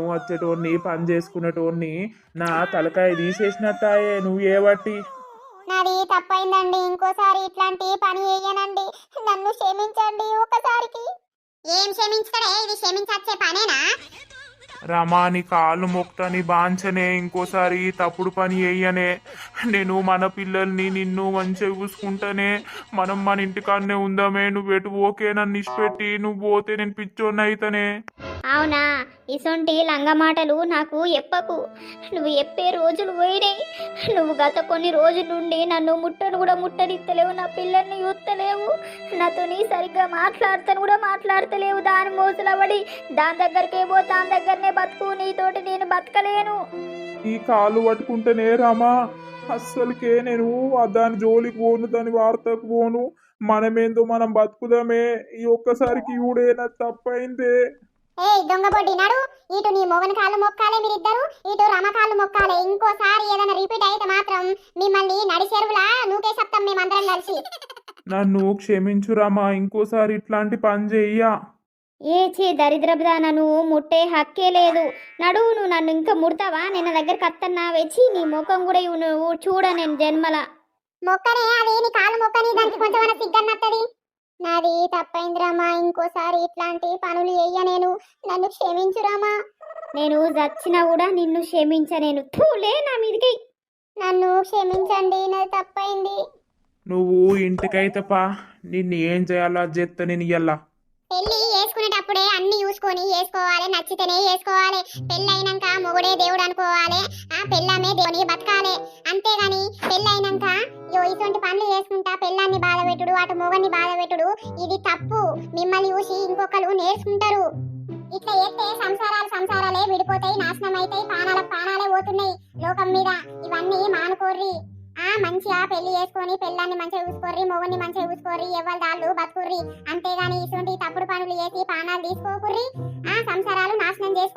వచ్చేటోడిని పని చేసుకునేటోడిని నా తలకాయ తీసేసినట్టాయే నువ్వు ఏవట్టి. నాది తప్పైందండి, ఇంకోసారి ఇట్లాంటి పని చేయనండి. నన్ను క్షమించండి ఒకసారికి. ఏం క్షమించడే, ఇది క్షమించచ్చే పనేనా? రమా నీ కాళ్ళు మొక్తని బాంచనే, ఇంకోసారి తప్పుడు పని వేయనే. నేను మన పిల్లల్ని నిన్ను మంచిగా చూసుకుంటానే, మనం మన ఇంటికాడనే ఉందామే. నువ్వు ఎటు ఓకే నన్ను ఇష్టపెట్టి నువ్వు పోతే నేను పిచ్చోన్ని అయితనే. అవునా, ఇసొంటి లంగ మాటలు నాకు ఎప్పకు. నువ్వు చెప్పే రోజులు పోయినాయి. నువ్వు గత కొన్ని రోజుల నుండి నన్ను ముట్టను కూడా ముట్టనిత్తలేవు, నా పిల్లల్ని చూస్తలేవు, నాతోని సరిగ్గా మాట్లాడతాను కూడా మాట్లాడతలేవు. దాని మోసలబడి దాని దగ్గరికే పో, దాని దగ్గరనే బతుకు, నీతోటి నేను బతకలేను. ఈ కాళ్ళు పట్టుకుంటేనే రమా అస్సలకే నేను దాని జోలికి పోను, దాని వార్తకు పోను. మనమేందో మనం బతుకుదామే. ఈ ఒక్కసారికి ఈవిడేనా తప్పైందే. ఏ దొంగ బొడ్డి నడు, ఇటు నీ మొగని కాళ్ళు మొక్కాలే మీరిద్దరు, ఇటు రమ కాళ్ళు మొక్కాలే. ఇంకోసారి ఏదైనా రిపీట్ అయితే మాత్రం మిమ్మల్ని నడి చెరువులా నూకే సప్తం మేమందరం కలిసి. నన్ను క్షమించు రమా, ఇంకోసారి ఇట్లాంటి పని చెయ్యా. ఏచి దరిద్రపుదాన, నువ్వు ముట్టే హక్కే లేదు. నడువు, నువ్వు నన్ను ఇంకా ముడతావా? నేను దగ్గరికి అత్తన్నా వచ్చి నీ ముఖం కూడా నువ్వు చూడ, నేను జన్మల మొక్కనే. అది నీ కాలు మొక్కని, దానికి కొంచెం సిగ్గన్నత్తది. నాది తప్పైందిరామా, ఇంకోసారి ఇట్లాంటి పనులు చెయ్య నేను. నన్ను క్షమించురామా. నేను చచ్చినా కూడా నిన్ను క్షమించనేను. తూలే నా మీదికి. నన్ను క్షమించండి, నాది తప్పైంది. నువ్వు ఇంటికైతే పా, నిన్ను ఏం చేయాలో అది చేస్తా నేను ఇయ్యాల. పెళ్లి చేసుకునేటప్పుడే అన్ని చూసుకొని చేసుకోవాలి, నచ్చితేనే చేసుకోవాలి. పెళ్ళి అయినాక మొగుడే దేవుడు అనుకోవాలి, ఆ పెళ్ళామే దేవుని బతకాలి. అంతేగాని పెళ్ళి అయినాక ఇటువంటి పనులు చేసుకుంటా పెళ్ళాన్ని బాధ పెట్టుడు, అటు మొగన్ని బాధ పెట్టుడు, ఇది తప్పు. మిమ్మల్ని చూసి ఇంకొకరు నేర్చుకుంటారు. ఇట్లా చేస్తే సంసారాలే విడిపోతాయి, నాశనం అవుతాయి, పానాలే పోతున్నాయి లోకం మీద. ఇవన్నీ మానుకోర్రి. మంచిగా పెళ్లి చేసుకొని పెళ్ళాన్ని మంచిగా చూసుకోర్రి, మొగుని మంచిగా చూసుకోర్రి, ఎవరి దాళ్ళు బతుకుర్రి. అంతేగాని ఇటువంటి తప్పుడు పనులు చేసి పానాలు తీసుకోకుర్రి. సంసారాలు